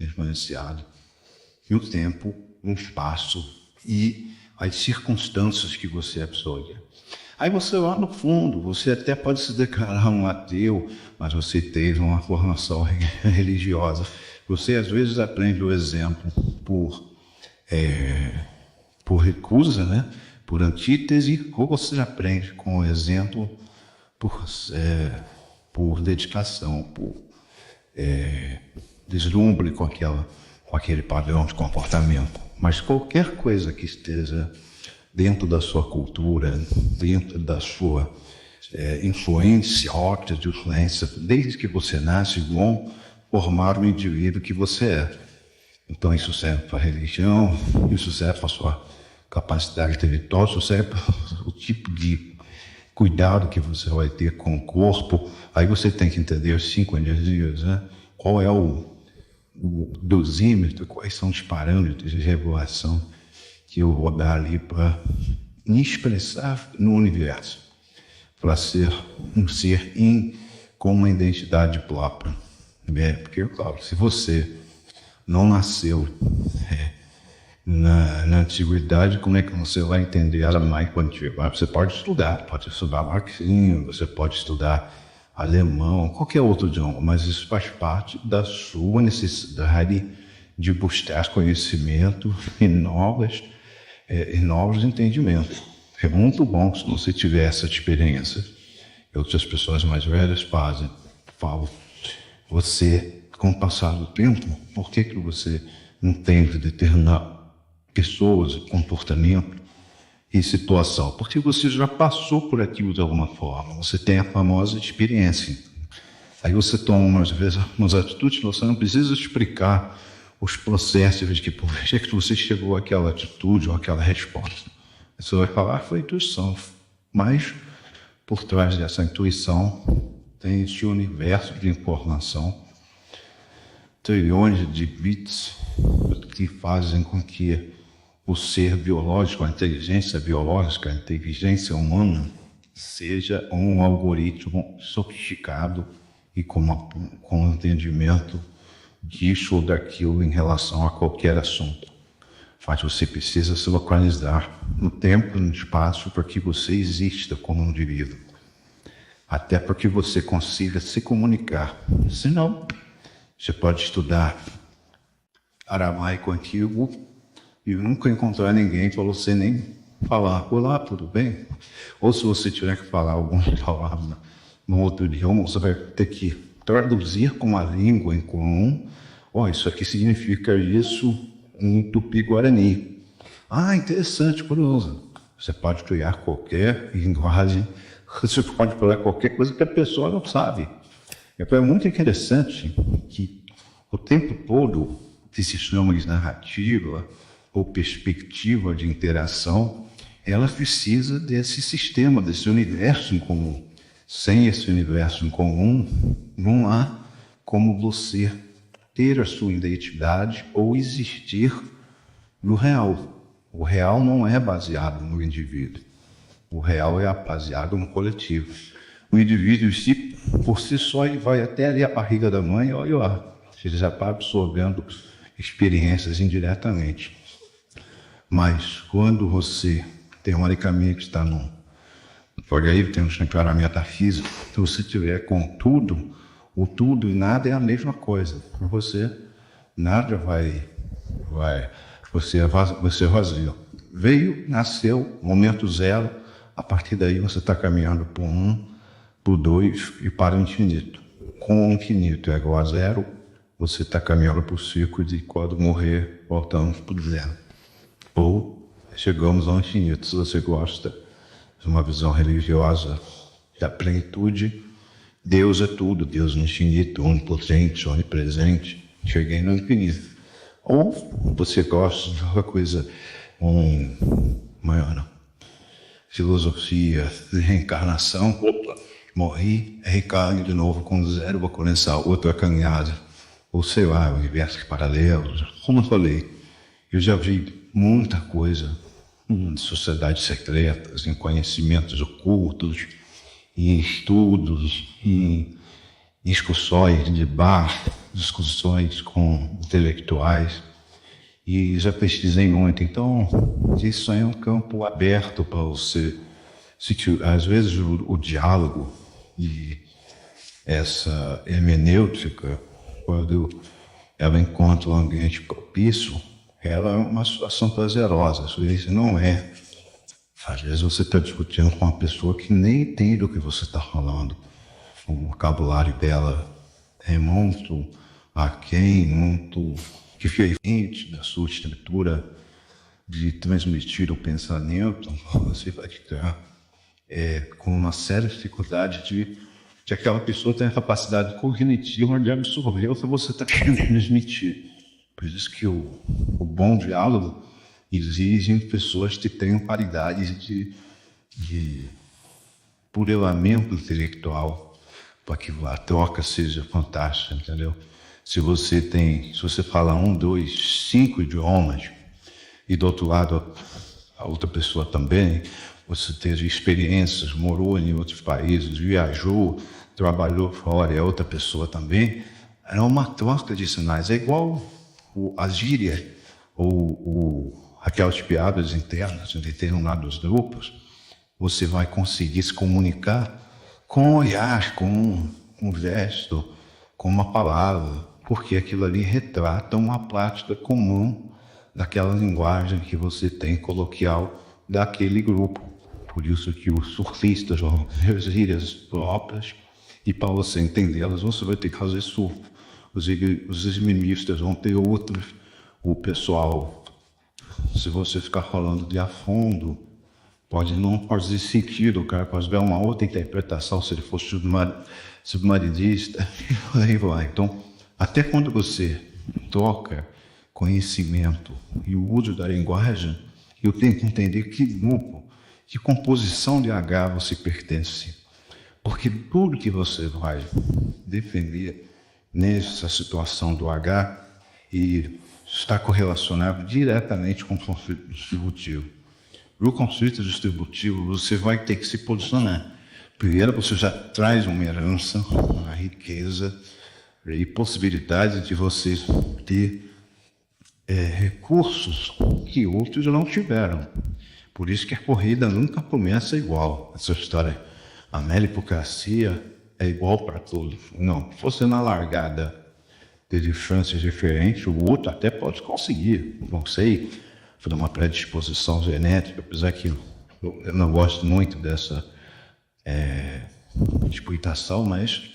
influenciado no tempo, no espaço e as circunstâncias que você absorve. Aí você lá no fundo, você até pode se declarar um ateu, mas você teve uma formação religiosa. Você às vezes aprende o exemplo por recusa, né? Por antítese, ou você aprende com o exemplo por dedicação, por deslumbre com aquele padrão de comportamento. Mas qualquer coisa que esteja dentro da sua cultura, dentro da sua influência, ótica de influência, desde que você nasce, vão formar o indivíduo que você é. Então isso serve para a religião, isso serve para a sua capacidade intelectual, isso serve para o tipo de cuidado que você vai ter com o corpo. Aí você tem que entender os 5 energias, né? Qual é o dosímetro, quais são os parâmetros de regulação que eu vou dar ali para me expressar no universo, para ser um ser com uma identidade própria. Porque, claro, se você não nasceu na antiguidade, como é que você vai entender alemão quando tiver? Você pode estudar marxismo, você pode estudar alemão, qualquer outro idioma, mas isso faz parte da sua necessidade de buscar conhecimento e novos entendimentos. É muito bom se você tiver essa experiência. Outras pessoas mais velhas falam, você, com o passar do tempo, por que você não tende a determinar pessoas, comportamento e situação? Porque você já passou por aquilo de alguma forma, você tem a famosa experiência. Aí você toma, às vezes, umas atitudes que você não precisa explicar os processos de por que você chegou àquela atitude ou àquela resposta. Você vai falar, foi intuição. Mas, por trás dessa intuição, tem esse universo de informação, trilhões de bits que fazem com que o ser biológico, a inteligência biológica, a inteligência humana, seja um algoritmo sofisticado e com um entendimento disso ou daquilo em relação a qualquer assunto. Mas você precisa se localizar no tempo e no espaço para que você exista como um indivíduo. Até para que você consiga se comunicar. Senão, você pode estudar aramaico antigo e nunca encontrar ninguém para você nem falar, olá, tudo bem? Ou se você tiver que falar alguma palavra no outro idioma, você vai ter que traduzir com uma língua em comum. Isso aqui significa isso em Tupi-Guarani. Interessante, curioso. Você pode criar qualquer linguagem, você pode falar qualquer coisa que a pessoa não sabe. É muito interessante que o tempo todo esses chama de narrativa ou perspectiva de interação, ela precisa desse sistema, desse universo em comum. Sem esse universo em comum, não há como você ter a sua identidade ou existir no real. O real não é baseado no indivíduo. O real é baseado no coletivo. O indivíduo, por si só, ele vai até ali a barriga da mãe e olha lá. Ele já está absorvendo experiências indiretamente. Mas quando você, teoricamente, está por aí temos que entrar na metafísica, se você tiver com tudo, o tudo e nada é a mesma coisa. Para você, nada você é vazio. Veio, nasceu, momento zero, a partir daí você está caminhando por 1, por 2 e para o infinito. Com o infinito é igual a zero, você está caminhando para o ciclo de quando morrer, voltamos para o zero. Ou chegamos ao infinito. Se você gosta de uma visão religiosa da plenitude, Deus é tudo, Deus é infinito, onipotente, onipresente, cheguei no infinito. Ou você gosta de uma coisa, filosofia de reencarnação, morri, reencarno de novo com zero, vou começar outra caminhada. Ou sei lá, universos paralelos, como eu falei, eu já vi muita coisa em sociedades secretas, em conhecimentos ocultos, em estudos, em discussões de bar, discussões com intelectuais e já pesquisei muito. Então, isso é um campo aberto para você. Às vezes o diálogo e essa hermenêutica, quando ela encontra um ambiente propício, ela é uma situação prazerosa. Às vezes não é. Às vezes você está discutindo com uma pessoa que nem entende o que você está falando. O vocabulário dela é muito aquém, muito diferente da sua estrutura de transmitir o pensamento. Você vai ficar com uma séria dificuldade de aquela pessoa tenha a capacidade cognitiva de absorver o que você está querendo transmitir. Por isso que o bom diálogo exige pessoas que tenham qualidade de burelamento intelectual para que a troca seja fantástica, entendeu? Se você fala 1, 2, 5 idiomas e do outro lado a outra pessoa também, você teve experiências, morou em outros países, viajou, trabalhou fora e a outra pessoa também, é uma troca de sinais. É igual a gíria ou aquelas piadas internas de determinados grupos. Você vai conseguir se comunicar com um olhar, com um gesto, com uma palavra, porque aquilo ali retrata uma prática comum daquela linguagem que você tem coloquial daquele grupo. Por isso que os surfistas vão ter gírias próprias e para você entendê-las você vai ter que fazer surf. Os esgrimistas vão ter outros. O pessoal, se você ficar falando de a fundo, pode não fazer sentido, o cara pode ver uma outra interpretação se ele for submarinista, e aí vai. Então, até quando você troca conhecimento e o uso da linguagem, eu tenho que entender que grupo, que composição de H você pertence. Porque tudo que você vai defender nessa situação do H e está correlacionado diretamente com o conflito distributivo. No conflito distributivo, você vai ter que se posicionar. Primeiro, você já traz uma herança, uma riqueza e possibilidade de você ter recursos que outros não tiveram. Por isso que a corrida nunca começa igual. Essa história, a meritocracia é igual para todos. Não, se você na largada ter distâncias diferentes, o outro até pode conseguir. Não sei, foi uma predisposição genética, apesar que eu não gosto muito dessa explicação, mas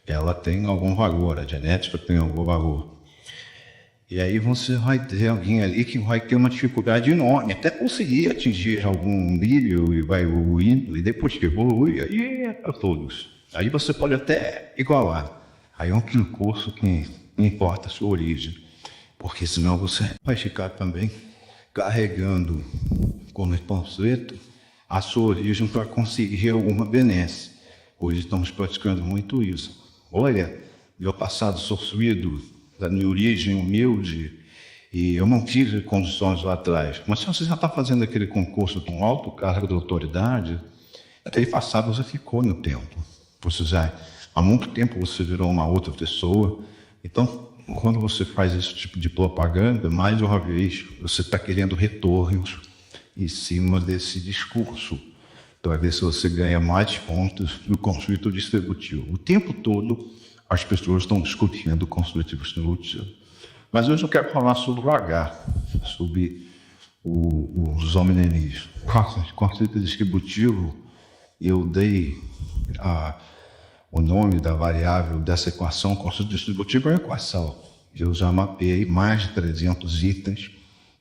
ela tem algum valor, a genética tem algum valor. E aí você vai ter alguém ali que vai ter uma dificuldade enorme, até conseguir atingir algum nível e vai evoluindo, e depois que evolui, aí é para todos. Aí você pode até igualar. Aí é um percurso que não importa a sua origem, porque senão você vai ficar também carregando como panfleto a sua origem para conseguir alguma benesse. Hoje estamos praticando muito isso. Olha, meu passado sofrido, da minha origem humilde, e eu não tive condições lá atrás. Mas se você já está fazendo aquele concurso com alto cargo de autoridade, até passado você ficou no tempo. Você já, há muito tempo você virou uma outra pessoa. Então, quando você faz esse tipo de propaganda, mais uma vez, você está querendo retornos em cima desse discurso, para ver se você ganha mais pontos no conflito distributivo. O tempo todo, as pessoas estão discutindo o conflito distributivo. Mas hoje eu quero falar sobre o H, sobre os hominenis. O conflito distributivo, eu dei o nome da variável dessa equação. O conflito distributivo é uma equação. Eu já mapeei mais de 300 itens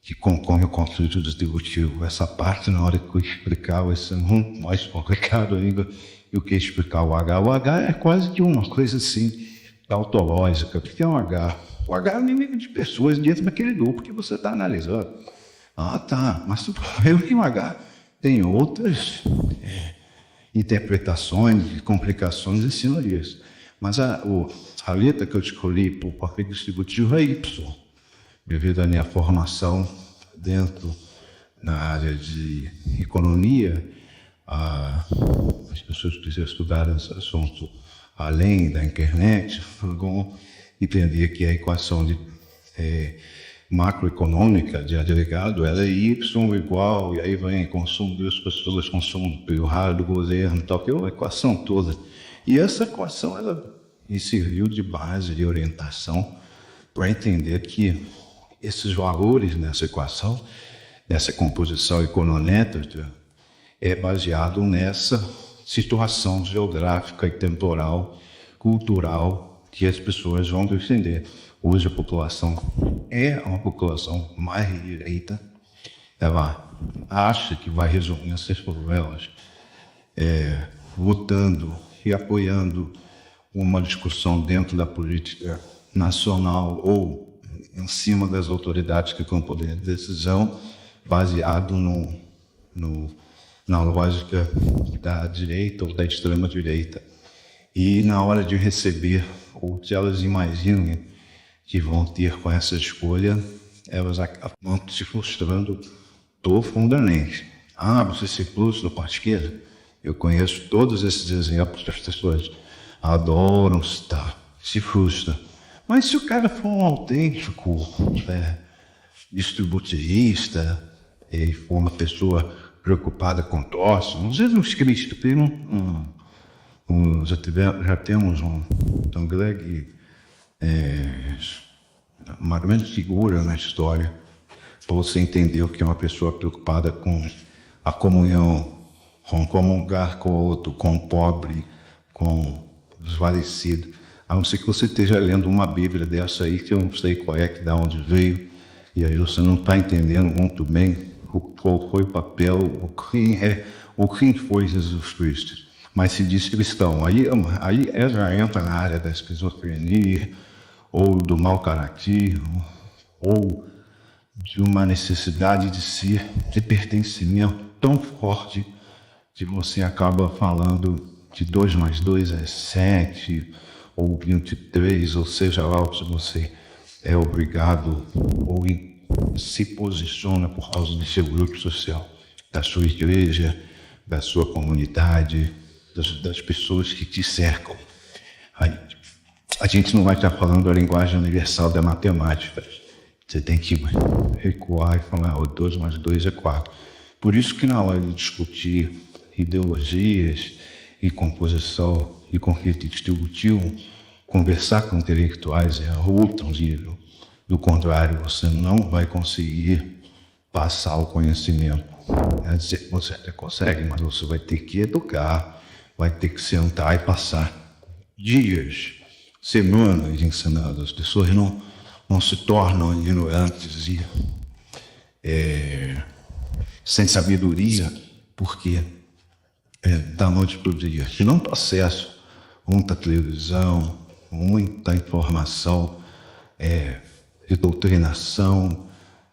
que compõem o conflito distributivo. Essa parte, na hora que eu explicar, vai ser muito mais complicado ainda do que explicar o H. O H é quase que uma coisa assim, tautológica. O que é um H? O H é o número de pessoas dentro daquele grupo que você está analisando. Ah, tá, mas o problema é que o H tem outras interpretações e complicações em cima disso. Mas a letra que eu escolhi para o conflito distributivo é Y, devido à minha formação dentro na área de economia. As pessoas que já estudaram esse assunto além da internet vão entender que a equação macroeconômica de agregado ela é Y igual, e aí vem consumo das pessoas, consumo privado do governo, tal, que é uma equação toda. E essa equação ela me serviu de base, de orientação, para entender que esses valores nessa equação, nessa composição econométrica, é baseado nessa situação geográfica e temporal, cultural, que as pessoas vão defender. Hoje a população é uma população mais direita, ela acha que vai resolver esses problemas votando e apoiando uma discussão dentro da política nacional ou em cima das autoridades que têm poder de decisão, baseado na lógica da direita ou da extrema-direita. E na hora de receber, ou que elas imaginem que vão ter com essa escolha, elas acabam se frustrando profundamente. Você se frustra para a esquerda? Eu conheço todos esses exemplos das pessoas adoram se frustram. Mas se o cara for um autêntico distributivista e for uma pessoa preocupada com tosse, Jesus Cristo, já temos um grande, uma grande figura na história para você entender o que é uma pessoa preocupada com a comunhão, com comungar com o outro, com o pobre, com o desvalecido. A não ser que você esteja lendo uma Bíblia dessa aí, que eu não sei qual é, que da onde veio, e aí você não está entendendo muito bem qual foi o papel, quem foi Jesus Cristo. Mas se diz cristão, aí já entra na área da esquizofrenia, ou do mau caratismo, ou de uma necessidade de pertencimento tão forte que você acaba falando de 2 mais 2 é 7, ou 23, ou seja lá o que você é obrigado ou se posiciona por causa do seu grupo social, da sua igreja, da sua comunidade, das pessoas que te cercam. A gente não vai estar falando a linguagem universal da matemática. Você tem que recuar e falar, 2 mais 2 é 4. Por isso que na hora de discutir ideologias e composição e conflito distributivo, conversar com intelectuais é outro nível. Do contrário, você não vai conseguir passar o conhecimento. Você até consegue, mas você vai ter que educar, vai ter que sentar e passar dias, semanas ensinando. As pessoas não se tornam ignorantes e sem sabedoria, porque da noite para o dia. Se não tem acesso a muita televisão, muita informação, de doutrinação,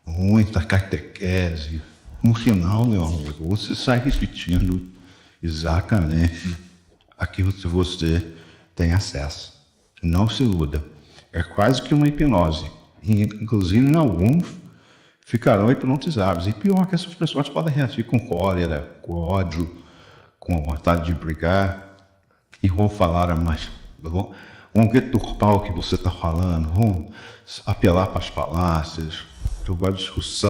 muita catequese, no final, meu amigo, você sai repetindo exatamente aquilo que você tem acesso. Não se iluda. É quase que uma hipnose. E, inclusive, em alguns ficarão hipnotizados. E pior que essas pessoas podem reagir com cólera, com ódio, com vontade de brigar, e vão falar mais, vão deturpar o que você está falando, vão apelar para as falácias, jogar discussão.